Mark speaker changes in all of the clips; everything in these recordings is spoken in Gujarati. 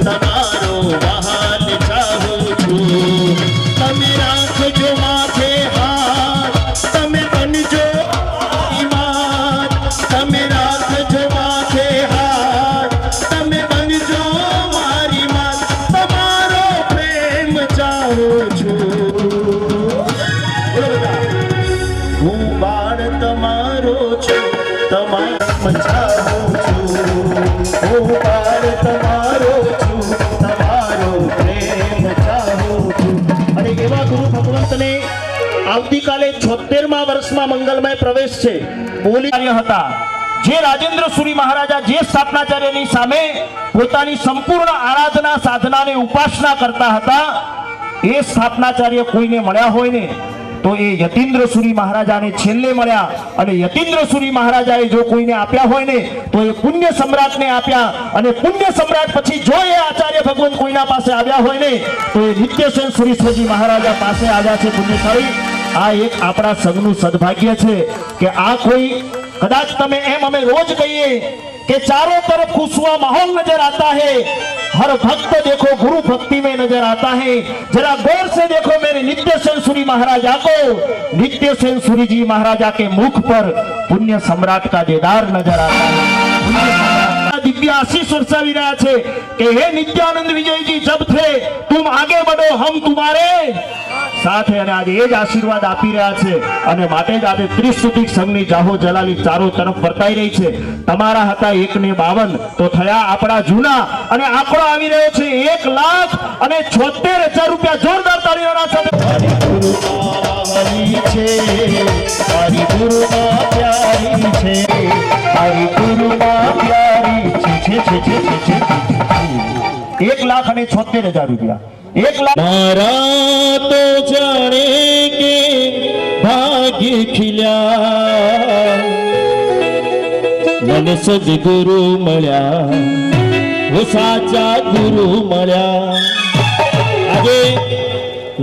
Speaker 1: તમારો વહાલ ચાહું છું. તમે રાખજો માથે હાથ, તમે બનજો ઈમાન. તમે રાખજો માથે હાથ, તમે બનજો મારી માત. તમારો પ્રેમ ચાહું છું. હું બાળ તમારો છું, તમારો ચાહું છું. હું બાળ તમારો છું, તમારો પ્રેમ ચાહું છું. અને એવા ગુરુ ભગવંતને આવતીકાલે 76મા વર્ષમાં મંગલમય પ્રવેશ છે. બોલી હતા જે રાજેન્દ્ર સુરી મહારાજા જે સ્થાપનાચાર્યની સામે પોતાની સંપૂર્ણ આરાધના સાધનાને ઉપાસના કરતા હતા, એ સ્થાપનાચાર્ય કોઈને મળ્યા હોય ને તો એ યતીન્દ્ર સુરી મહારાજાને છેલ્લે મળ્યા. અને યતીન્દ્ર સુરી મહારાજાએ જો કોઈને આપ્યા હોય ને તો એ પુણ્ય સમ્રાટને આપ્યા. અને પુણ્ય સમ્રાટ પછી જો એ આચાર્ય ભગવંત કોઈના પાસે આવ્યા હોય ને તો એ નિત્યસેન સુરીશ્વરજી મહારાજા પાસે આવ્યા છે પુણ્યશાળી. આ એક આપણા સંઘનું સદભાગ્ય છે કે આ કોઈ કદાચ તમે એમ અમે રોજ કહીએ कि चारों तरफ खुशनुमा माहौल नजर आता है, हर भक्त देखो गुरु भक्ति में नजर आता है. जरा गौर से देखो मेरे नित्यसेन सूरी महाराजा को, नित्यसेन सूरी जी महाराजा के मुख पर पुण्य सम्राट का दीदार नजर आता है. दिव्य आशीष वर्षावी रहा है कि हे नित्यानंद विजय जी जब थे तुम आगे बढ़ो हम तुम्हारे साथ है. आज ये आशीर्वाद आपी रहा है અને માટે જ આજે ત્રિસ્તુતિક સંઘની જાહો જલાલી ચારો તરફ વર્તાઈ રહી છે. તમારા હતા 152 તો થયા આપણા જૂના અને આંકડો આવી રહ્યો છે 1,76,000 રૂપિયા. જોરદાર તાળીઓના સાથે હરી છે, હરી ગુરુમાં પ્યારી છે, હરી ગુરુમાં પ્યારી છે છે છે છે 1,76,000 રૂપિયા. 1,00,000 મારા તો જાણે કે ભાગ્ય ખીલ્યા, મને સદગુરુ મળ્યા, वो साचा गुरु મળ્યા. આજે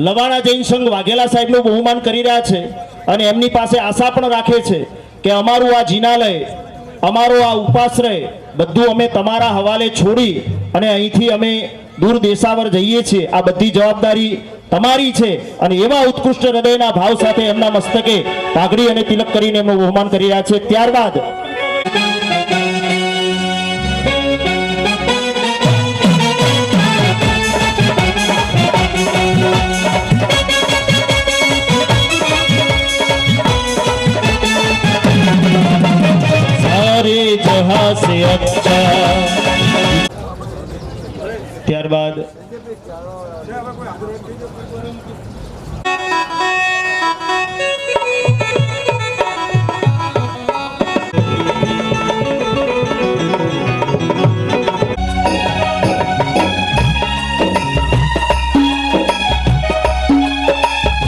Speaker 1: લવાણા જૈન સંઘ વાઘેલા સાહેબનું બહુમાન કરી રહ્યા છે અને એમની પાસે આશા પણ રાખે છે કે અમારું આ જિનાલય, અમારો આ ઉપાશ્રય બધું અમે તમારા હવાલે છોડી અને અહીંથી અમે દૂર દેશાવર જઈએ છીએ. આ બધી જવાબદારી તમારી છે અને એવા ઉત્કૃષ્ટ હૃદયના ભાવ સાથે એમના મસ્તકે પાઘડી અને તિલક કરીને એમનું બહુમાન કરી રહ્યા છે. ત્યારબાદ जहां से अच्छा, ત્યારબાદ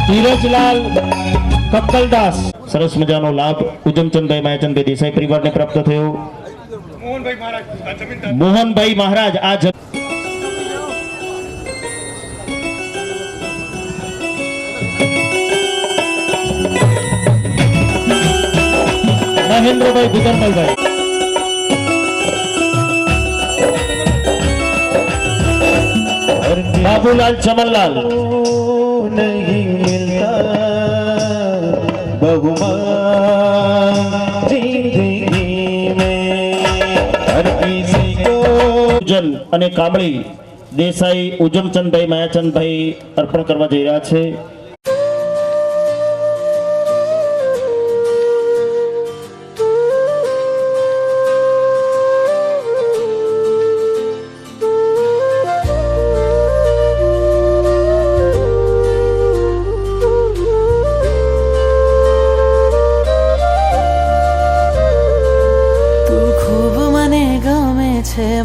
Speaker 1: ધીરજલાલ કક્કલદાસ સરસ મજાનો લાભ ઉજમચંદભાઈ માયાચંદભાઈ દેસાઈ પરિવારને પ્રાપ્ત થયો. મોહનભાઈ મહારાજ આ મહેન્દ્રભાઈ ગુદરમલભાઈ, બાબુલાલ ચમનલાલ, नहीं मिलता बहुमान जिंदगी में हर किसी को. ઉજન અને કામળી દેસાઈ ઉજમચંદભાઈ માયાચંદભાઈ અર્પણ કરવા જઈ રહ્યા છે.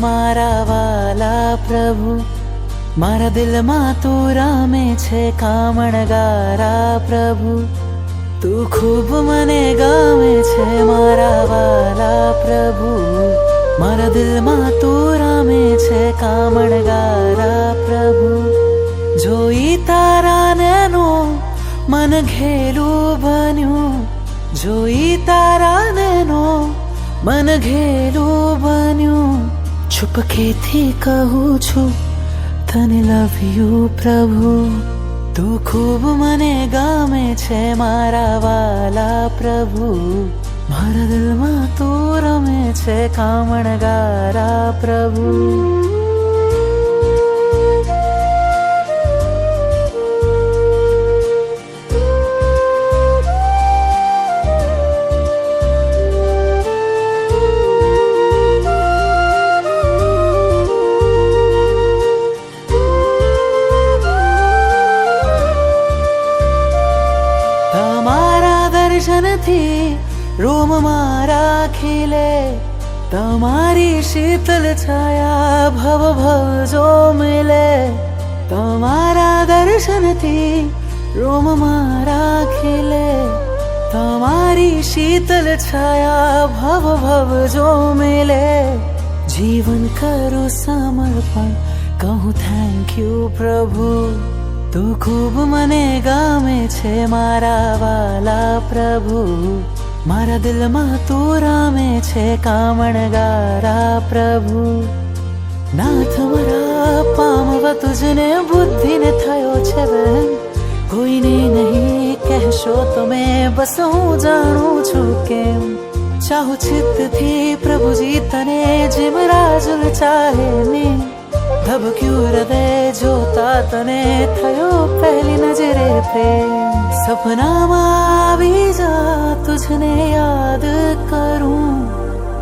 Speaker 2: मारा वाला प्रभु मारा दिल में तू रामे छे कामणगारा प्रभु तू खूब मने गावे छे मारा वाला प्रभु मारा दिल में तू रामे छे कामणगारा प्रभु जोई तारा नेनो मन घेलू बन्यू जोई तारा नेनो मन घेलू बन्यू ચૂપકેથી કહું છું તને લવ યુ પ્રભુ. તું ખૂબ મને ગમે છે મારા વાલા પ્રભુ. મારા દિલમાં તું રમે છે કામણગારા પ્રભુ. દર્શનથી રોમ મારા ખીલે, તમારી શીતલ છાયા ભવ ભવ જો મિલે. તમારા દર્શનથી રોમ મારા ખીલે, તમારી શીતલ છાયા ભવ ભવ જો મિલે. જીવન કરું સમર્પણ કહું થેન્ક યુ પ્રભુ. તું ખૂબ મને ગમે છે મારા વાલા પ્રભુ. મારા દિલમાં તું રમે છે કામણગારા પ્રભુ. નાથ મારા પામવા તુજને બુદ્ધિને થયો છે બેન. કોઈને નહીં કહેશો તમે બસ હું જાણું છું કેમ. ચાહું ચિત્તથી પ્રભુજી તને જેમ રાજુલ ચાહે ને. ધબક્યું હૃદય જોતા તને થયો પહેલી નજરે પ્રેમ. સપનામાં આવી જા તુજને યાદ કરું.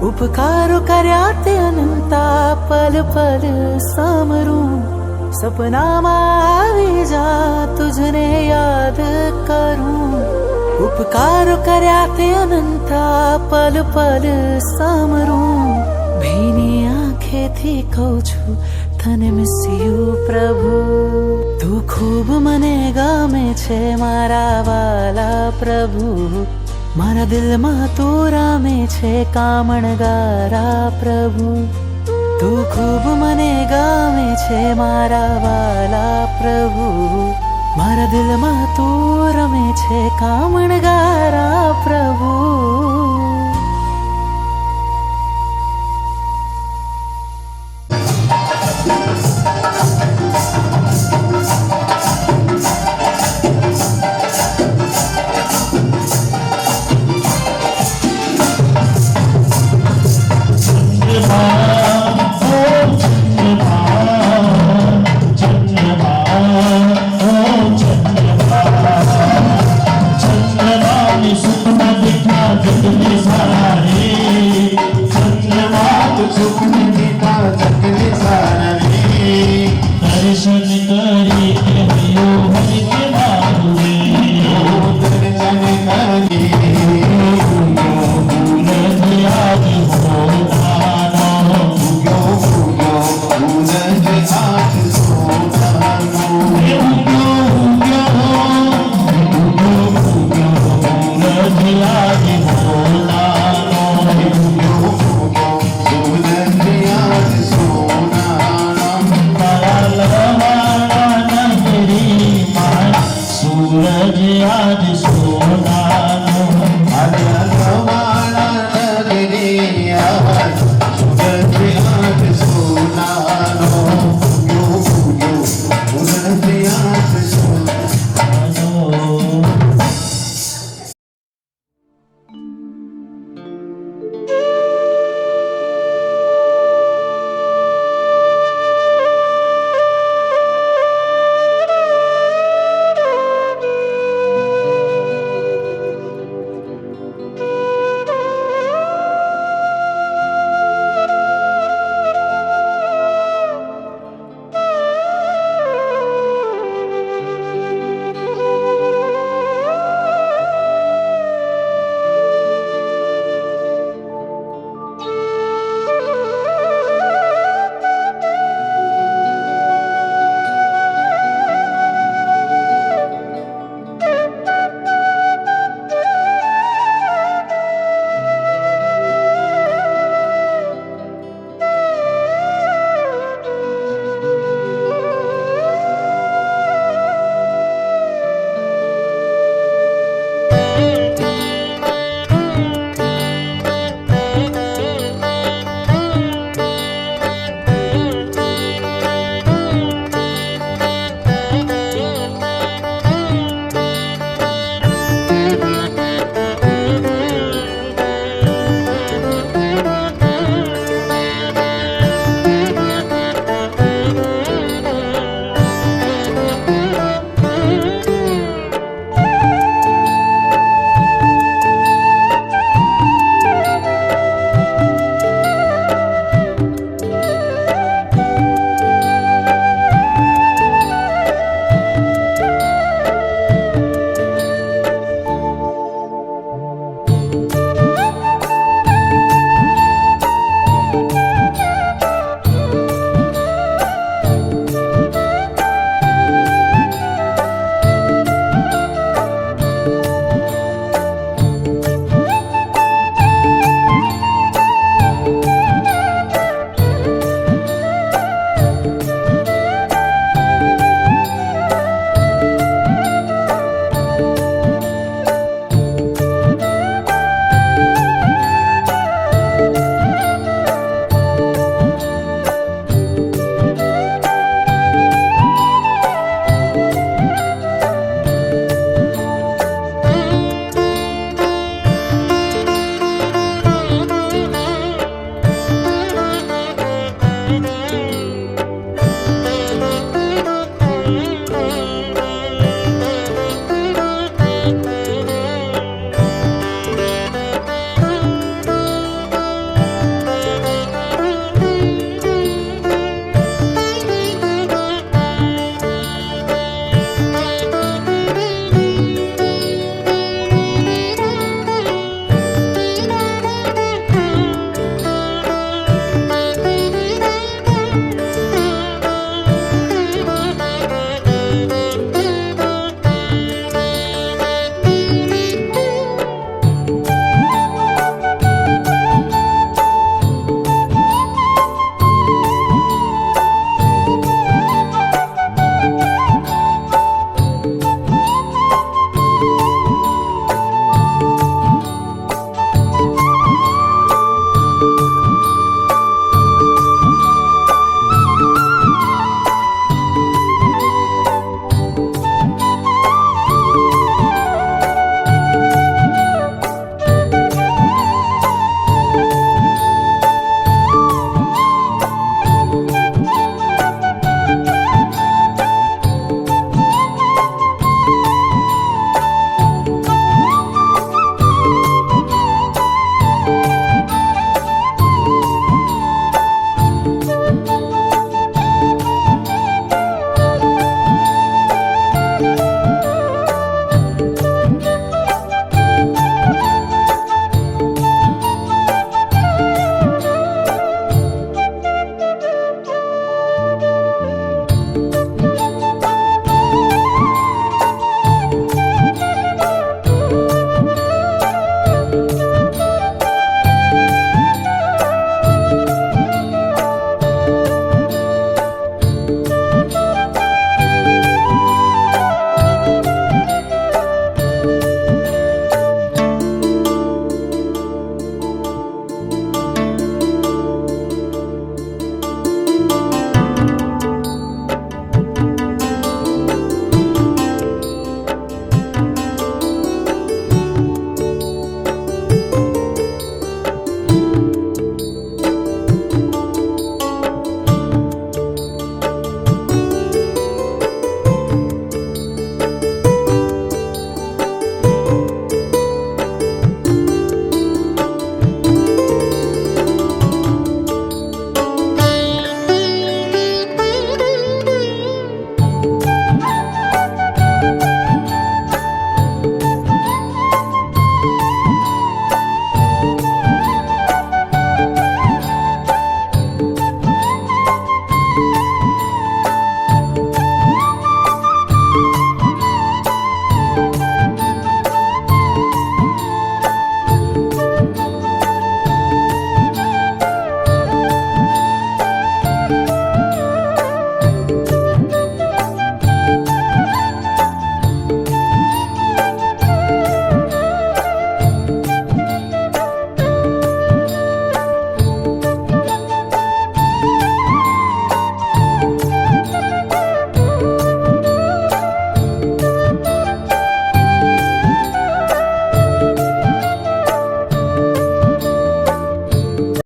Speaker 2: ઉપકારો કર્યા તે અનંતા પલ પલ સામરું. સપનામાં આવી જા તુજને યાદ કરું. ઉપકારો કર્યા તે અનંતા પલ પલ સામરું. ભીની આંખેથી કહું છું તને મિસ યુ પ્રભુ. તું ખૂબ મને ગમે છે મારા વાલા પ્રભુ. મારા દિલમાં તું રમે છે કામણગારા પ્રભુ. તું ખૂબ મને ગમે છે મારા વાલા પ્રભુ. મારા દિલમાં તું રમે છે કામણગારા પ્રભુ.
Speaker 1: सूरज आज